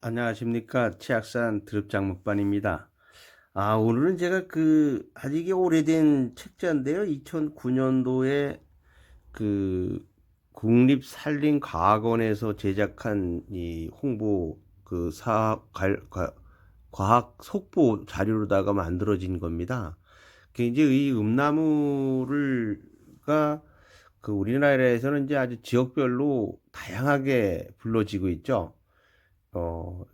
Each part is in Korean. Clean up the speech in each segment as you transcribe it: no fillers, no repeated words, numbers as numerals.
안녕하십니까. 치악산 드릅장목반입니다. 오늘은 제가 아주 이게 오래된 책자인데요. 2009년도에 그 국립산림과학원에서 제작한 이 홍보 과학 속보 자료로다가 만들어진 겁니다. 이제 이 음나무가 우리나라에서는 이제 아주 지역별로 다양하게 불러지고 있죠.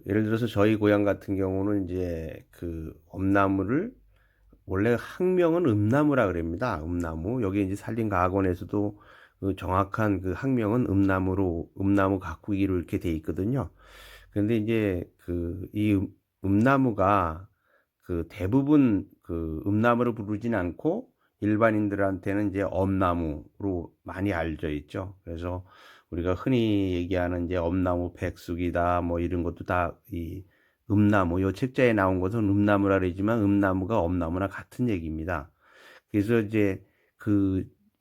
예를 들어서 저희 고향 같은 경우는 이제 엄나무를 원래 학명은 음나무라 그럽니다. 음나무. 여기 이제 산림과학원에서도 그 정확한 그 학명은 음나무 가꾸기로 이렇게 돼 있거든요. 그런데 이제 음나무가 대부분 음나무로 부르진 않고 일반인들한테는 이제 엄나무로 많이 알려져 있죠. 그래서 우리가 흔히 얘기하는 이제 엄나무 백숙이다 뭐 이런 것도 다 이 음나무, 요 책자에 나온 것은 음나무라 그러지만 음나무가 엄나무나 같은 얘기입니다. 그래서 이제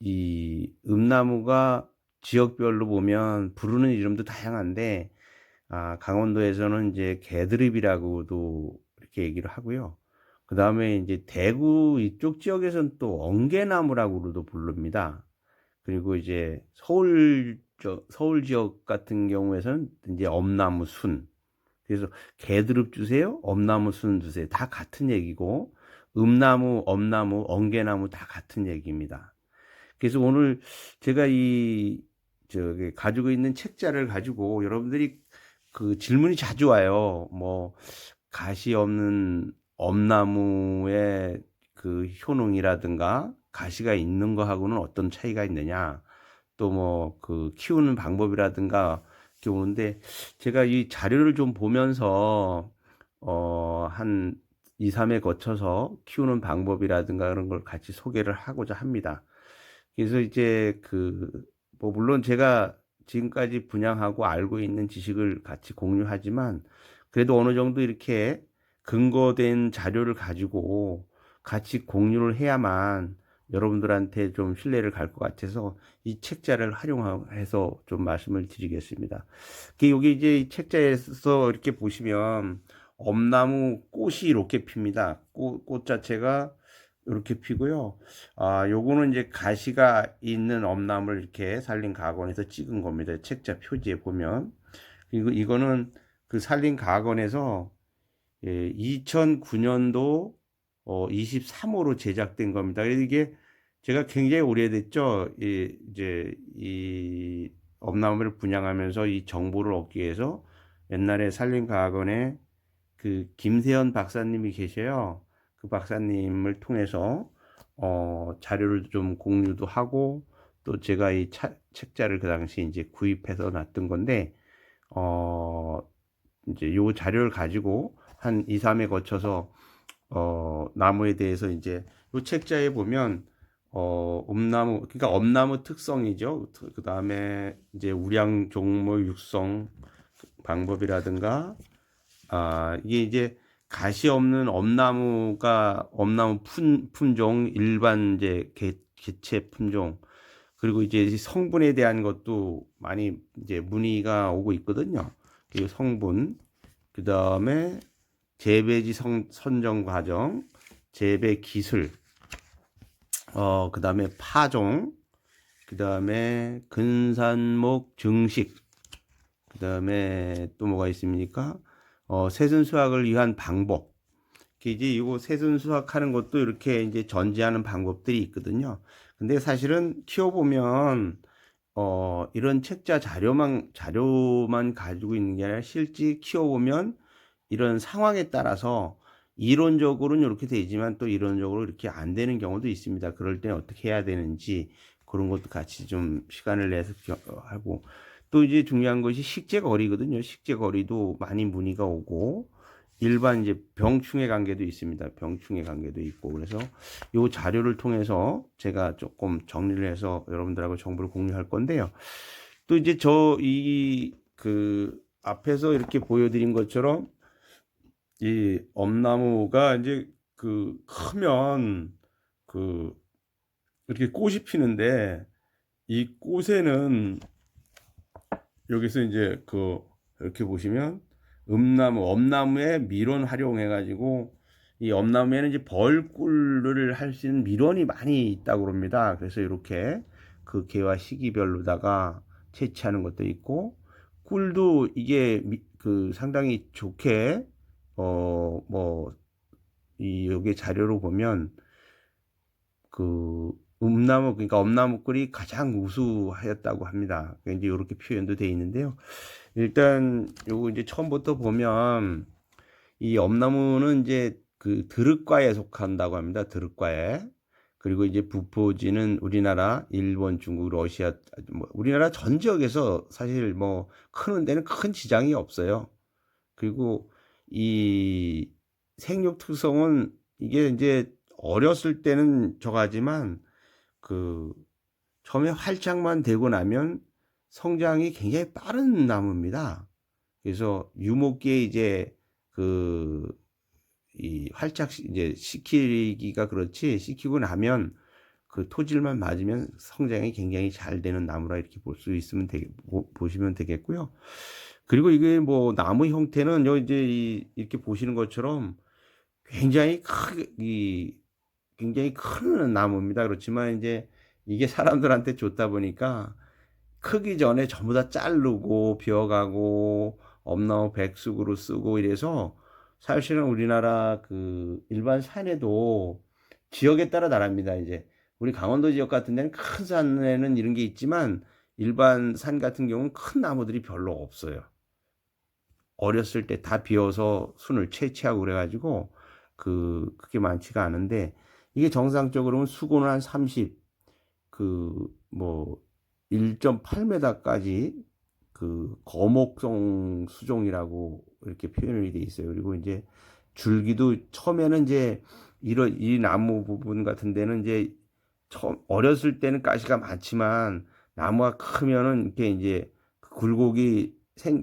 이 음나무가 지역별로 보면 부르는 이름도 다양한데, 강원도에서는 이제 개드립이라고도 이렇게 얘기를 하고요. 그 다음에 이제 대구 이쪽 지역에서는 또 엉개나무라고도 부릅니다. 그리고 이제 서울 지역 같은 경우에서는 이제 엄나무 순. 그래서 개드릅 주세요, 엄나무 순 주세요. 다 같은 얘기고, 음나무, 엄나무, 엉개나무 다 같은 얘기입니다. 그래서 오늘 제가 가지고 있는 책자를 가지고 여러분들이 질문이 자주 와요. 뭐, 가시 없는 엄나무의 효능이라든가, 가시가 있는 거하고는 어떤 차이가 있느냐, 또 뭐, 키우는 방법이라든가, 이렇게 오는데, 제가 이 자료를 좀 보면서, 한 2, 3회 거쳐서 키우는 방법이라든가 그런 걸 같이 소개를 하고자 합니다. 그래서 이제 뭐 물론 제가 지금까지 분양하고 알고 있는 지식을 같이 공유하지만 그래도 어느 정도 이렇게 근거된 자료를 가지고 같이 공유를 해야만 여러분들한테 좀 신뢰를 갈 것 같아서 이 책자를 활용해서 좀 말씀을 드리겠습니다. 여기 이제 이 책자에서 이렇게 보시면 엄나무 꽃이 이렇게 핍니다. 꽃 자체가 이렇게 피고요. 요거는 이제 가시가 있는 엄나무를 이렇게 산림과학원에서 찍은 겁니다. 책자 표지에 보면. 그리고 이거는 산림과학원에서 2009년도 23호로 제작된 겁니다. 그래서 이게 제가 굉장히 오래됐죠. 이제 이 엄나무를 분양하면서 이 정보를 얻기 위해서 옛날에 산림과학원에 김세현 박사님이 계셔요. 그 박사님을 통해서 자료를 좀 공유도 하고 또 제가 책자를 그 당시 이제 구입해서 놨던 건데 어 이제 요 자료를 가지고 한 2, 3회 거쳐서 나무에 대해서 이제 요 책자에 보면 엄나무, 그러니까 엄나무 특성이죠. 그 다음에 이제 우량 종모 육성 방법이라든가, 이게 이제 가시 없는 엄나무 품종, 일반 이제 개체 품종, 그리고 이제 성분에 대한 것도 많이 이제 문의가 오고 있거든요. 그 성분, 그 다음에 재배지 선정 과정, 재배 기술, 그 다음에 파종, 그 다음에 근산목 증식, 그 다음에 또 뭐가 있습니까? 새순 수확을 위한 방법. 이제 이거 새순 수확하는 것도 이렇게 이제 전제하는 방법들이 있거든요. 근데 사실은 키워보면, 이런 책자 자료만 가지고 있는 게 아니라 실제 키워보면 이런 상황에 따라서 이론적으로는 이렇게 되지만 또 이론적으로 이렇게 안 되는 경우도 있습니다. 그럴 때 어떻게 해야 되는지 그런 것도 같이 좀 시간을 내서 하고 또 이제 중요한 것이 식재거리거든요. 식재거리도 많이 문의가 오고 일반 이제 병충해 관계도 있습니다. 병충해 관계도 있고 그래서 이 자료를 통해서 제가 조금 정리를 해서 여러분들하고 정보를 공유할 건데요. 또 이제 앞에서 이렇게 보여드린 것처럼 이 엄나무가 이제 크면 그 이렇게 꽃이 피는데 이 꽃에는 여기서 이제 이렇게 보시면 엄나무의 밀원 활용해가지고 이 엄나무에는 이제 벌꿀을 할 수 있는 밀원이 많이 있다고 그럽니다. 그래서 이렇게 그 개화 시기별로다가 채취하는 것도 있고 꿀도 이게 그 상당히 좋게 뭐 이 여기 자료로 보면 그 그러니까 엄나무 꿀이 가장 우수하였다고 합니다. 이제 이렇게 표현도 돼 있는데요. 일단 요거 이제 처음부터 보면 이 엄나무는 이제 그 드륵과에 속한다고 합니다. 드륵과에. 그리고 이제 부포지는 우리나라, 일본, 중국, 러시아, 뭐 우리나라 전 지역에서 사실 뭐 크는 데는 큰 지장이 없어요. 그리고 이 생육 특성은 이게 이제 어렸을 때는 저가지만 그 처음에 활착만 되고 나면 성장이 굉장히 빠른 나무입니다. 그래서 유목기에 이제 그 이 활착 이제 시키기가 그렇지 시키고 나면 그 토질만 맞으면 성장이 굉장히 잘 되는 나무라 이렇게 볼 수 있으면 보시면 되겠고요. 그리고 이게 뭐 나무 형태는 이제 이렇게 보시는 것처럼 굉장히 굉장히 큰 나무입니다. 그렇지만 이제 이게 사람들한테 좋다 보니까 크기 전에 전부 다 자르고 비워가고 엄나무 백숙으로 쓰고 이래서 사실은 우리나라 그 일반 산에도 지역에 따라 다릅니다. 이제 우리 강원도 지역 같은 데는 큰 산에는 이런 게 있지만 일반 산 같은 경우는 큰 나무들이 별로 없어요. 어렸을 때 다 비워서 순을 채취하고 그래가지고 그게 많지가 않은데 이게 정상적으로는 수고는 한 30, 뭐 1.8m까지 그 거목성 수종이라고 이렇게 표현이 돼 있어요. 그리고 이제 줄기도 처음에는 이제 이 나무 부분 같은 데는 이제 처음 어렸을 때는 가시가 많지만 나무가 크면은 이렇게 이제 그 굴곡이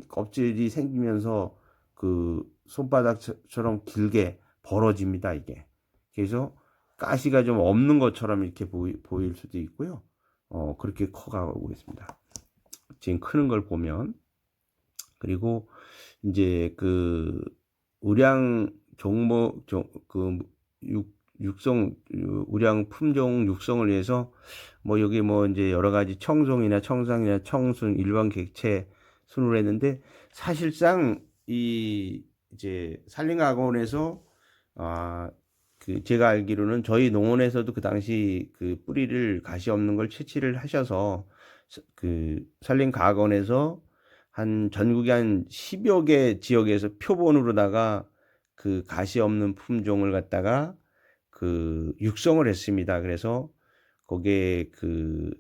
껍질이 생기면서 그 손바닥처럼 길게 벌어집니다, 이게. 그래서 가시가 좀 없는 것처럼 이렇게 보일 수도 있고요. 그렇게 커가고 있습니다. 지금 크는 걸 보면. 그리고 이제 그 우량 종목 그 육성 우량 품종 육성을 위해서 뭐 여기 뭐 이제 여러 가지 청송이나 청상이나 청순 일반 객체 순으로 했는데 사실상 이 이제 산림학원에서 그 제가 알기로는 저희 농원에서도 그 당시 그 뿌리를 가시 없는 걸 채취를 하셔서 그 산림과학원에서 한 전국에 한 10여 개 지역에서 표본으로다가 그 가시 없는 품종을 갖다가 그 육성을 했습니다. 그래서 거기에 그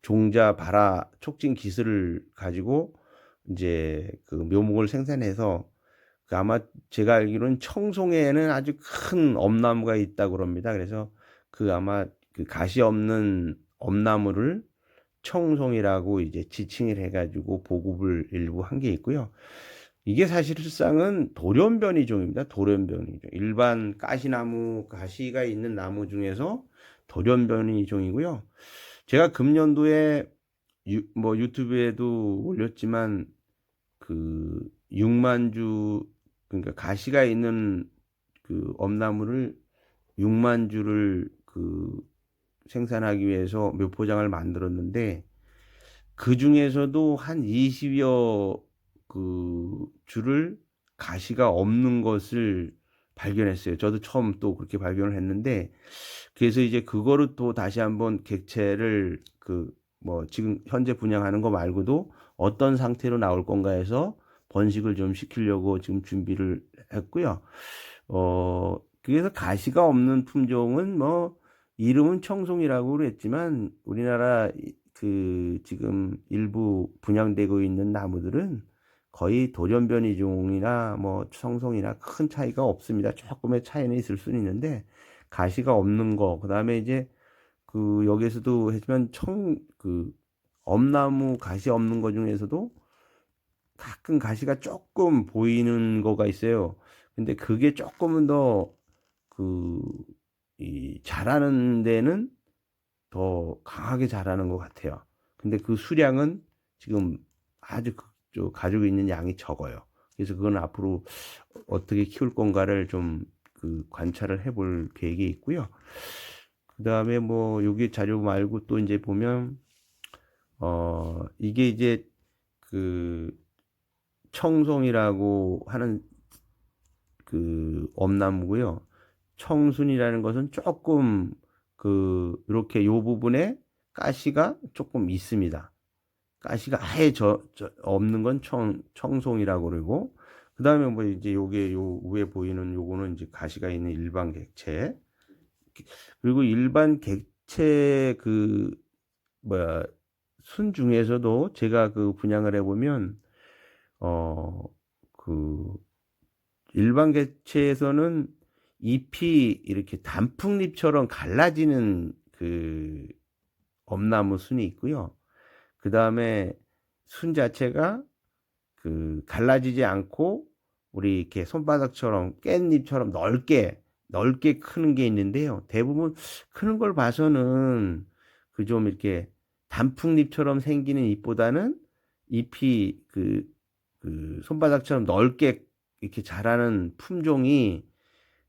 종자 발화 촉진 기술을 가지고 이제 그 묘목을 생산해서 그 아마 제가 알기로는 청송에는 아주 큰 엄나무가 있다고 그럽니다. 그래서 그 아마 그 가시 없는 엄나무를 청송이라고 이제 지칭을 해가지고 보급을 일부 한 게 있고요. 이게 사실상은 돌연변이종입니다. 돌연변이종. 일반 가시나무, 가시가 있는 나무 중에서 돌연변이종이고요. 제가 금년도에 뭐 유튜브에도 올렸지만 그 6만 주 그러니까 가시가 있는 그 엄나무를 6만 주를 그 생산하기 위해서 묘포장을 만들었는데 그 중에서도 한 20여 그 줄을 가시가 없는 것을 발견했어요. 저도 처음 또 그렇게 발견을 했는데 그래서 이제 그거를 또 다시 한번 객체를 그 뭐 지금 현재 분양하는 거 말고도 어떤 상태로 나올 건가 해서 번식을 좀 시키려고 지금 준비를 했고요. 그래서 가시가 없는 품종은 뭐 이름은 청송이라고 그랬지만 우리나라 그 지금 일부 분양되고 있는 나무들은 거의 돌연변이종이나 뭐 청송이나 큰 차이가 없습니다. 조금의 차이는 있을 수는 있는데 가시가 없는 거, 그다음에 이제 그 여기에서도 했지만 그 엄나무 가시 없는 거 중에서도 가끔 가시가 조금 보이는 거가 있어요. 근데 그게 조금은 더 자라는 데는 더 강하게 자라는 것 같아요. 근데 그 수량은 지금 아주 가지고 있는 양이 적어요. 그래서 그건 앞으로 어떻게 키울 건가를 좀 그 관찰을 해볼 계획이 있고요. 그다음에 뭐 여기 자료 말고 또 인제 보면 이게 이제 그 청송이라고 하는 그 엄나무고요. 청순이라는 것은 쪼끔 그 요렇게 요 부분에 가시가 쪼끔 있습니다. 가시가 아예 없는 건 청송이라고 그러고, 그다음에 뭐 이제 요게 요 위에 보이는 요거는 이제 가시가 있는 일반 객체. 그리고 일반 객체 그 뭐야 순 중에서도 제가 그 분양을 해 보면 그 일반 객체에서는 잎이 이렇게 단풍잎처럼 갈라지는 그 엄나무 순이 있고요. 그다음에 순 자체가 그 갈라지지 않고 우리 이렇게 손바닥처럼 깻잎처럼 넓게 크는 게 있는데요. 대부분 크는 걸 봐서는 그 좀 이렇게 단풍잎처럼 생기는 잎보다는 잎이 그 손바닥처럼 넓게 이렇게 자라는 품종이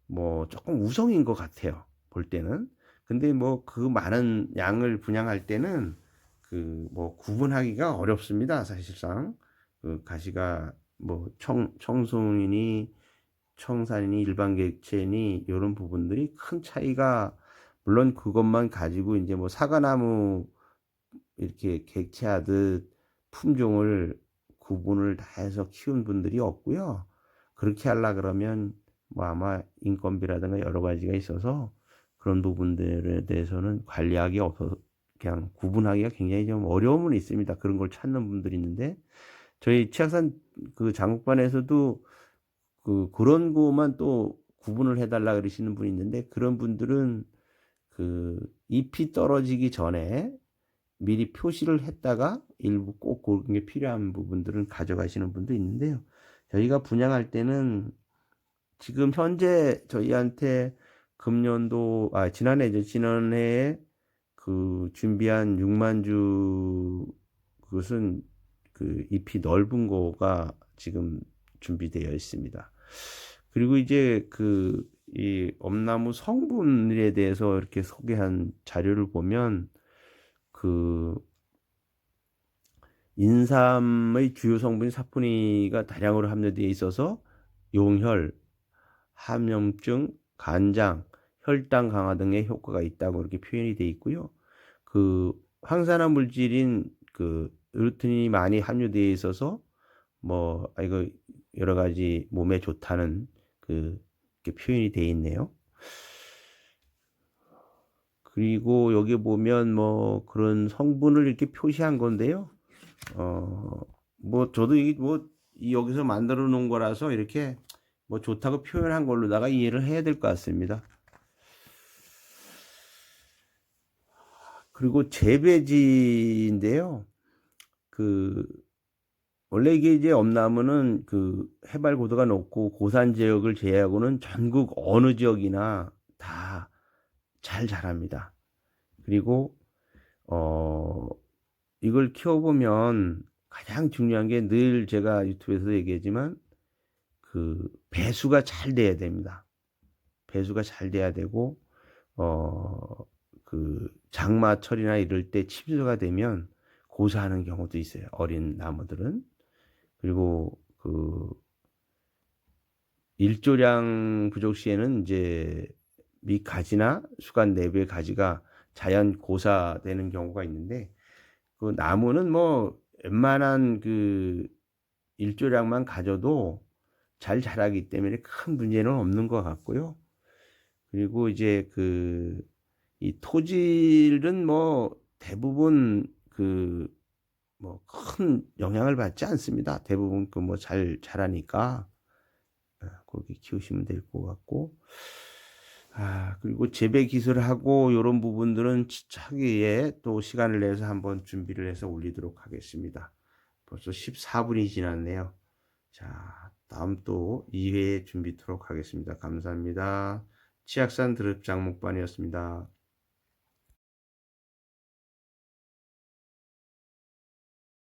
뭐 조금 우성인 것 같아요, 볼 때는. 근데 뭐 그 많은 양을 분양할 때는 그 뭐 구분하기가 어렵습니다, 사실상. 그 가시가 뭐 청송이니 청산이니 일반 객체니 요런 부분들이 큰 차이가, 물론 그것만 가지고 인제 뭐 사과나무 이렇게 객체하듯 품종을 구분을 다 해서 키운 분들이 없고요. 그렇게 하려 그러면 뭐 아마 인건비라든가 여러 가지가 있어서 그런 부분들에 대해서는 관리하기 없어서 그냥 구분하기가 굉장히 좀 어려움은 있습니다. 그런 걸 찾는 분들이 있는데, 저희 치악산 그 장목반에서도 그런 거만 또 구분을 해 달라 그러시는 분이 있는데, 그런 분들은 그 잎이 떨어지기 전에 미리 표시를 했다가 일부 꼭 그런 게 필요한 부분들은 가져가시는 분도 있는데요. 저희가 분양할 때는 지금 현재 저희한테 금년도 지난해에 그 준비한 6만 주, 그것은 그 잎이 넓은 거가 지금 준비되어 있습니다. 그리고 이제 그 이 엄나무 성분에 대해서 이렇게 소개한 자료를 보면 그 인삼의 주요 성분인 사포닌가 다량으로 함유되어 있어서 용혈, 함염증, 간장, 혈당 강화 등의 효과가 있다고 이렇게 표현이 되어 있고요. 그 항산화 물질인 그 루테인이 많이 함유되어 있어서 뭐 이거 여러 가지 몸에 좋다는 그 이렇게 표현이 되어 있네요. 그리고 여기 보면 뭐 그런 성분을 이렇게 표시한 건데요. 뭐 저도 이게 뭐 여기서 만들어 놓은 거라서 이렇게 뭐 좋다고 표현한 걸로다가 이해를 해야 될 것 같습니다. 그리고 재배지인데요. 그 원래 이게 이제 엄나무는 그 해발 고도가 높고 고산 지역을 제외하고는 전국 어느 지역이나 다 잘 자랍니다. 그리고 이걸 키워보면 가장 중요한 게 늘 제가 유튜브에서 얘기하지만 그 배수가 잘 돼야 됩니다. 배수가 잘 돼야 되고 그 장마철이나 이럴 때 침수가 되면 고사하는 경우도 있어요, 어린 나무들은. 그리고 그 일조량 부족 시에는 이제 밑가지나 수간 내부의 가지가 자연 고사되는 경우가 있는데, 그 나무는 뭐 웬만한 그 일조량만 가져도 잘 자라기 때문에 큰 문제는 없는 것 같고요. 그리고 이제 그 이 토질은 뭐 대부분 그 뭐 큰 영향을 받지 않습니다. 대부분 그 뭐 잘 자라니까 그렇게 키우시면 될 것 같고, 그리고 재배 기술하고 요런 부분들은 차기에 또 시간을 내서 한번 준비를 해서 올리도록 하겠습니다. 벌써 14분이 지났네요. 자, 다음 또 2회 준비토록 하겠습니다. 감사합니다. 치악산 드릅 장목반이었습니다.